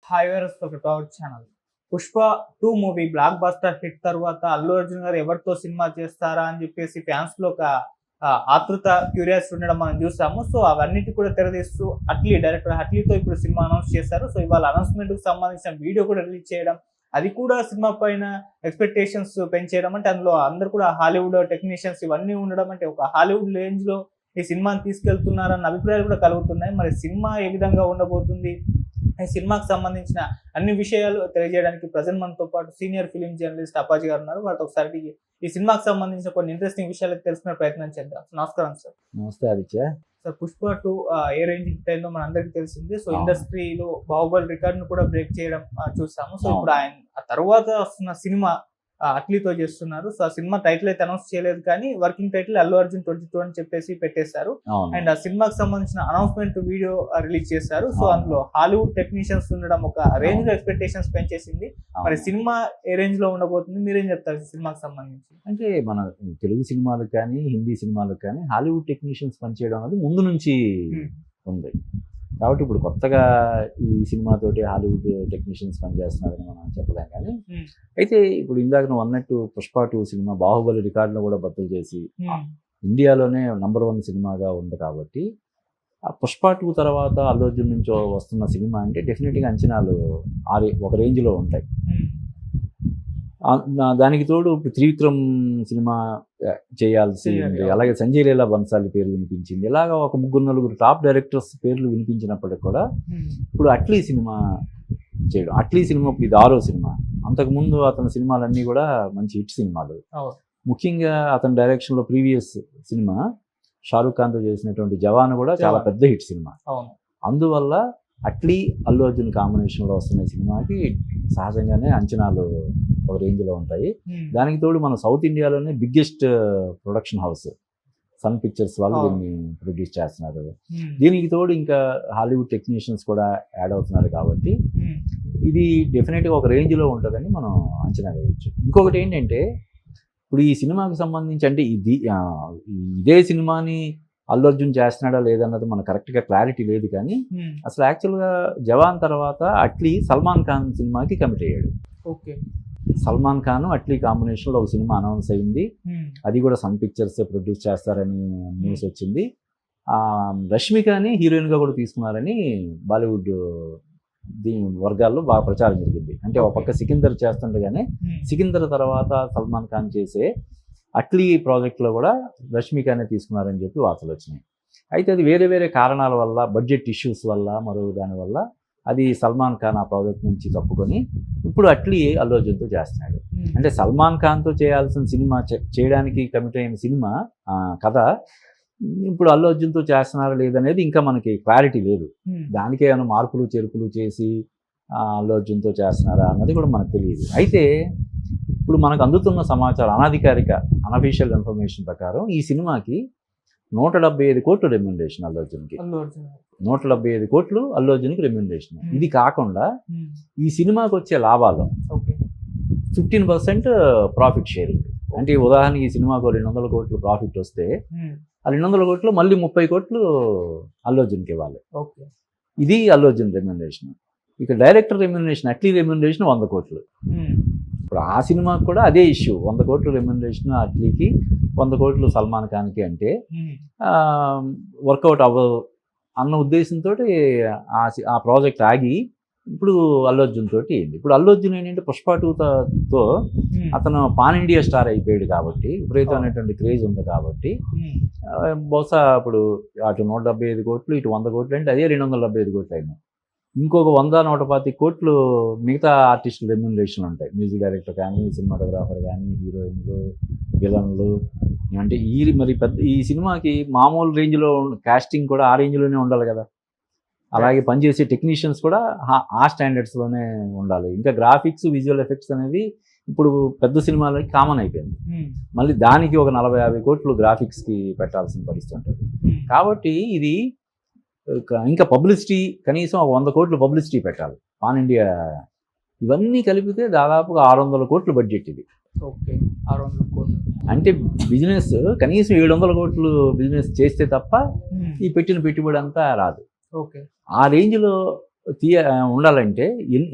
Hi viewers, welcome to our channel. 'Pushpa 2' movie block buster hit తర్వాత అల్లు అర్జున్ గారు ఎవరితో cinema చేస్తారా అని చెప్పేసి ఫ్యాన్స్ లో ఒక ఆతృత, క్యూరియాసిటీ ఉండడం మనం చూసాము. సో అవన్నిటి కూడా తెరదీస్తూ డైరెక్టర్ అట్లీతో ఇప్పుడు సినిమా అనౌన్స్ చేశారు. సో ఇవాళ అనౌన్స్మెంట్ కు సంబంధించిన వీడియో కూడా రిలీజ్ చేయడం, అది కూడా సినిమా పైన ఎక్స్పెక్టేషన్స్ పెంచేయడం, అంటే అందులో అందరు కూడా హాలీవుడ్ టెక్నీషియన్స్ ఇవన్నీ ఉండడం, అంటే ఒక హాలీవుడ్ రేంజ్ లో ఈ సినిమాని తీసుకెళ్తున్నారన్న అభిప్రాయాలు కూడా కలుగుతున్నాయి. మరి సినిమా ఏ విధంగా ఉండబోతుంది, ఈ సినిమాకి సంబంధించిన అన్ని విషయాలు తెలియజేయడానికి ప్రజెంట్ మనతో పాటు సీనియర్ ఫిలిం జర్నలిస్ట్ అప్పాజీ గారు ఉన్నారు. వాళ్ళతో ఒకసారి ఈ సినిమాకి సంబంధించిన కొన్ని ఇంట్రెస్టింగ్ విషయాలు తెలుసుకునే ప్రయత్నం చేద్దాం. నమస్కారం సార్. నమస్తే ఆదిత్య. సార్, 'పుష్ప 2' ఏ రేంజ్ హిట్ అయిందో మన అందరికీ తెలిసింది. సో ఇండస్ట్రీలో బాహుబలి రికార్డ్ ను కూడా బ్రేక్ చేయడం చూసాము. సో ఇప్పుడు ఆయన ఆ తర్వాత వస్తున్న సినిమా అట్లీతో చేస్తున్నారు. సో ఆ సినిమా టైటిల్ అయితే అనౌన్స్ చేయలేదు, కానీ వర్కింగ్ టైటిల్ అల్లు అర్జున్ 22 అని చెప్పేసి పెట్టేశారు. అండ్ ఆ సినిమాకి సంబంధించిన అనౌన్స్మెంట్ వీడియో రిలీజ్ చేశారు. సో అందులో హాలీవుడ్ టెక్నీషియన్స్ ఉండడం ఒక రేంజ్ లో ఎక్స్పెక్టేషన్స్ పెంచేసింది. మరి సినిమా ఏ రేంజ్ లో ఉండబోతుంది, మీరేం చెప్తారు సినిమాకి సంబంధించి? అంటే మన తెలుగు సినిమాలకు కానీ హిందీ సినిమాలకు కానీ హాలీవుడ్ టెక్నీషియన్స్ పనిచేయడం అనేది ముందు నుంచి ఉంది. కాబట్టి ఇప్పుడు కొత్తగా ఈ సినిమాతోటి హాలీవుడ్ టెక్నీషియన్స్ పనిచేస్తున్నారని మనం చెప్పలేం. కానీ అయితే ఇప్పుడు ఇందాక నువ్వు అన్నట్టు 'పుష్ప 2' సినిమా బాహుబలి రికార్డులో కూడా బద్దలు చేసి ఇండియాలోనే నంబర్ 1 సినిమాగా ఉంది. కాబట్టి ఆ 'పుష్ప 2' తర్వాత అల్లు అర్జున్ నుంచి వస్తున్న సినిమా అంటే డెఫినెట్గా అంచనాలు ఒక రేంజ్లో ఉంటాయి. దానికి తోడు ఇప్పుడు 'త్రివిక్రమ్' సినిమా చేయాల్సి ఉంది, అలాగే సంజయ్ లీలా బన్సాలి పేరు వినిపించింది. ఇలాగ ఒక 3-4 టాప్ డైరెక్టర్స్ పేర్లు వినిపించినప్పటికి కూడా ఇప్పుడు అట్లీ సినిమా చేయడం, అట్లీ సినిమా ఇప్పుడు ఇది 6వ సినిమా. అంతకుముందు అతని సినిమాలన్నీ కూడా మంచి హిట్ సినిమాలు. ముఖ్యంగా అతని డైరెక్షన్లో ప్రీవియస్ సినిమా షారూఖ్ ఖాన్తో చేసినటువంటి 'జవాన్' కూడా చాలా పెద్ద హిట్ సినిమా. అందువల్ల అట్లీ అల్లు అర్జున్ కాంబినేషన్లో వస్తున్న సినిమాకి సహజంగానే అంచనాలు ఒక రేంజ్లో ఉంటాయి. దానికి తోడు మన సౌత్ ఇండియాలోనే biggest production house Sun Pictures వాళ్ళు దీన్ని ప్రొడ్యూస్ చేస్తున్నారు. దీనికి తోడు ఇంకా హాలీవుడ్ టెక్నీషియన్స్ కూడా యాడ్ అవుతున్నారు. కాబట్టి ఇది డెఫినెట్గా ఒక రేంజ్లో ఉంటుందని మనం అంచనా వేయచ్చు. ఇంకొకటి ఏంటంటే ఇప్పుడు ఈ సినిమాకి సంబంధించి అంటే ఇదే సినిమాని అల్లు అర్జున్ చేస్తున్నాడా లేదన్నది మనకు కరెక్ట్గా క్లారిటీ లేదు. కానీ అసలు యాక్చువల్గా 'జవాన్' తర్వాత అట్లీ సల్మాన్ ఖాన్ సినిమాకి కమిట్ అయ్యాడు. సల్మాన్ ఖాన్ అట్లీ కాంబినేషన్లో ఒక సినిమా అనౌన్స్ అయింది. అది కూడా సన్ పిక్చర్స్ ప్రొడ్యూస్ చేస్తారని న్యూస్ వచ్చింది. రష్మికని హీరోయిన్గా కూడా తీసుకున్నారని బాలీవుడ్ వర్గాల్లో బాగా ప్రచారం జరిగింది. అంటే ఒక పక్క సికిందర్ చేస్తుండగానే సికిందర్ తర్వాత సల్మాన్ ఖాన్ చేసే అట్లీ ప్రాజెక్ట్లో కూడా రష్మికనే తీసుకున్నారని చెప్పి వార్తలు వచ్చినాయి. అయితే అది వేరే వేరే కారణాల వల్ల, బడ్జెట్ ఇష్యూస్ వల్ల, మరో దానివల్ల అది సల్మాన్ ఖాన్ ఆ ప్రాజెక్ట్ నుంచి తప్పుకొని ఇప్పుడు అట్లీ అల్లు అర్జున్తో చేస్తున్నాడు. అంటే సల్మాన్ ఖాన్తో చేయాల్సిన సినిమా చేయడానికి కమిట్ అయిన సినిమా కథ ఇప్పుడు అల్లు అర్జున్తో చేస్తున్నారా లేదనేది ఇంకా మనకి క్లారిటీ లేదు. దానికే ఏమైనా మార్పులు చేర్పులు చేసి అల్లు అర్జున్తో చేస్తున్నారా అన్నది కూడా మనకు తెలియదు. అయితే ఇప్పుడు మనకు అందుతున్న సమాచారం అనధికారిక అనఫీషియల్ ఇన్ఫర్మేషన్ ప్రకారం ఈ సినిమాకి 175 కోట్లు రెమ్యునరేషన్ అల్లు అర్జున్కి. 175 కోట్లు అల్లు అర్జున్కి రెమ్యునరేషన్. ఇది కాకుండా ఈ సినిమాకి వచ్చే లాభాలు 15% ప్రాఫిట్ షేరింగ్. అంటే ఉదాహరణకి ఈ సినిమాకు 200 కోట్లు ప్రాఫిట్ వస్తే ఆ 200 కోట్లు మళ్ళీ 30 కోట్లు అల్లు అర్జున్కి ఇవ్వాలి. ఇది అల్లు అర్జున్ రెమ్యునరేషన్. ఇక డైరెక్టర్ రెమ్యునరేషన్, అట్లీ రెమ్యునరేషన్ 100 కోట్లు. ఇప్పుడు ఆ సినిమాకి కూడా అదే ఇష్యూ, 100 కోట్లు రెమ్యునరేషన్ అట్లీకి, 100 కోట్లు సల్మాన్ ఖాన్కి. అంటే వర్కౌట్ అవ్వదు అన్న ఉద్దేశంతో ఆ ప్రాజెక్ట్ ఆగి ఇప్పుడు అల్లు అర్జున్ తోటి అయింది. ఇప్పుడు అల్లు అర్జున్ ఏంటంటే 'పుష్ప 2'తో అతను పాన్ ఇండియా స్టార్ అయిపోయాడు కాబట్టి, విపరీతమైనటువంటి క్రేజ్ ఉంది కాబట్టి బహుశా ఇప్పుడు అటు 175 కోట్లు ఇటు 100 కోట్లు అంటే అదే 275 కోట్లు అయినాయి. ఇంకొక 100-125 కోట్లు మిగతా ఆర్టిస్టులు రెమ్యునరేషన్ ఉంటాయి. మ్యూజిక్ డైరెక్టర్ కానీ, సినిమాటోగ్రాఫర్ కానీ, హీరోయిన్లు, విలన్లు. అంటే ఈ సినిమాకి మామూలు రేంజ్లో కాస్టింగ్ కూడా ఆ రేంజ్లోనే ఉండాలి కదా. అలాగే పనిచేసే టెక్నీషియన్స్ కూడా ఆ స్టాండర్డ్స్లోనే ఉండాలి. ఇంకా గ్రాఫిక్స్, విజువల్ ఎఫెక్ట్స్ అనేవి ఇప్పుడు పెద్ద సినిమాలకి కామన్ అయిపోయింది. మళ్ళీ దానికి ఒక 40-50 కోట్లు గ్రాఫిక్స్కి పెట్టాల్సిన పరిస్థితి ఉంటుంది. కాబట్టి ఇది ఇంకా పబ్లిసిటీ కనీసం 100 కోట్లు పబ్లిసిటీ పెట్టాలి పాన్ ఇండియా. ఇవన్నీ కలిపితే దాదాపుగా 600 కోట్లు బడ్జెట్ ఇది. 600 కోట్లు అంటే బిజినెస్ కనీసం 700 కోట్లు బిజినెస్ చేస్తే తప్ప ఈ పెట్టిన పెట్టుబడి అంతా రాదు. ఆ రేంజ్లో ఉండాలంటే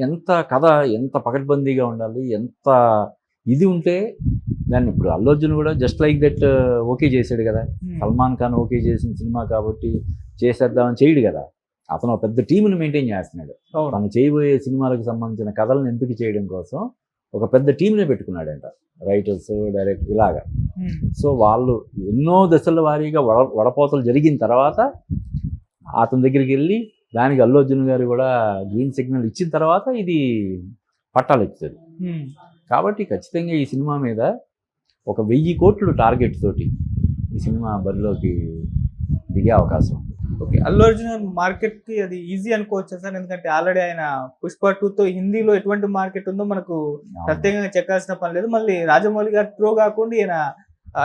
ఎంత కథ ఎంత పకడ్బందీగా ఉండాలి, ఎంత ఇది ఉంటే దాన్ని ఇప్పుడు అల్లు అర్జున్ కూడా జస్ట్ లైక్ దట్ ఓకే చేశాడు కదా. సల్మాన్ ఖాన్ ఓకే చేసిన సినిమా కాబట్టి చేసేద్దామని చేయడు కదా. అతను ఒక పెద్ద టీంని మెయింటైన్ చేస్తున్నాడు. తను చేయబోయే సినిమాలకు సంబంధించిన కథలను ఎంపిక చేయడం కోసం ఒక పెద్ద టీంనే పెట్టుకున్నాడంట, రైటర్స్, డైరెక్టర్ ఇలాగా. సో వాళ్ళు ఎన్నో దశల వారీగా వడపోతలు జరిగిన తర్వాత అతని దగ్గరికి వెళ్ళి దానికి అల్లు అర్జున్ గారు కూడా గ్రీన్ సిగ్నల్ ఇచ్చిన తర్వాత ఇది పట్టాలు ఎక్కుతుంది. కాబట్టి ఖచ్చితంగా ఈ సినిమా మీద ఒక 1000 కోట్లు టార్గెట్ తోటి ఈ సినిమా బరిలోకి దిగే అవకాశం ఉంది. ఓకే, అల్లు అర్జున్ మార్కెట్ కి అది ఈజీ అనుకోవచ్చు సార్, ఎందుకంటే ఆల్రెడీ ఆయన పుష్ప 2తో హిందీలో ఎటువంటి మార్కెట్ ఉందో మనకు ప్రత్యేకంగా చెక్కాల్సిన పని లేదు. మళ్ళీ రాజమౌళి గారి త్రో కాకుండా ఈయన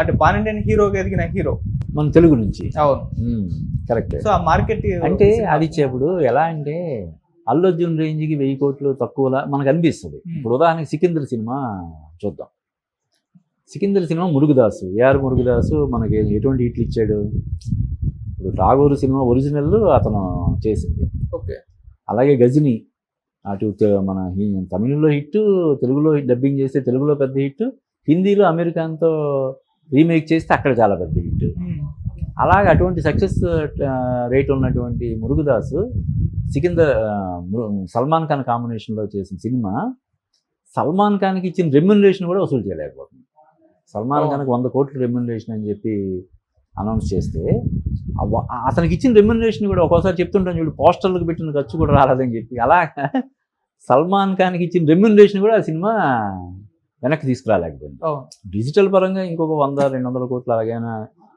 అంటే పాన్ ఇండియన్ హీరోగా ఎదిగిన హీరో మన తెలుగు నుంచి. అవును, కరెక్ట్. సో ఆ మార్కెట్ అంటే అది ఇచ్చేప్పుడు ఎలా అంటే అల్లు అర్జున్ రేంజ్కి 1000 కోట్లు తక్కువలా మనకు అనిపిస్తుంది. ఇప్పుడు ఉదాహరణకి సికింద్ర సినిమా చూద్దాం. సికింద్ర సినిమా మురుగుదాసు, ఏఆర్ మురుగుదాసు మనకి ఎటువంటి హిట్లు ఇచ్చాడు. ఇప్పుడు ఠాగూర్ సినిమా ఒరిజినల్ అతను చేసింది. ఓకే, అలాగే గజని అటు మన తమిళలో హిట్, తెలుగులో డబ్బింగ్ చేస్తే తెలుగులో పెద్ద హిట్, హిందీలో అమెరికాన్తో రీమేక్ చేస్తే అక్కడ చాలా పెద్ద హిట్. అలాగే అటువంటి సక్సెస్ రేట్ ఉన్నటువంటి మురుగుదాసు సల్మాన్ ఖాన్ కాంబినేషన్లో చేసిన సినిమా సల్మాన్ ఖాన్కి ఇచ్చిన రెమ్యునరేషన్ కూడా వసూలు చేయలేకపోతుంది. సల్మాన్ ఖాన్కి 100 కోట్ల రెమ్యునరేషన్ అని చెప్పి అనౌన్స్ చేస్తే అతనికి ఇచ్చిన రెమ్యునరేషన్ కూడా ఒక్కోసారి చెప్తుంటాను చూడు, పోస్టర్లకు పెట్టిన ఖర్చు కూడా రాలేదని చెప్పి. అలా సల్మాన్ ఖాన్కి ఇచ్చిన రెమ్యునరేషన్ కూడా ఆ సినిమా వెనక్కి తీసుకురాలేకపోయింది. డిజిటల్ పరంగా ఇంకొక 100-200 కోట్లు అలాగైనా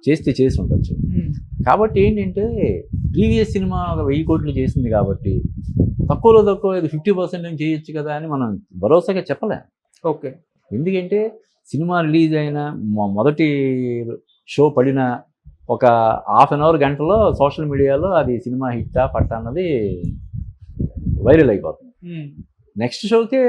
చేసి ఉండొచ్చు. కాబట్టి ఏంటంటే ప్రీవియస్ సినిమా ఒక 1000 కోట్లు చేసింది కాబట్టి తక్కువలో తక్కువ 50% చేయొచ్చు కదా అని మనం భరోసాగా చెప్పలేం. ఓకే, ఎందుకంటే సినిమా రిలీజ్ అయిన మొదటి షో పడిన ఒక హాఫ్ అన్ అవర్ గంటలో సోషల్ మీడియాలో అది సినిమా హిట్టా పట్టా అన్నది వైరల్ అయిపోతుంది. నెక్స్ట్ షోకే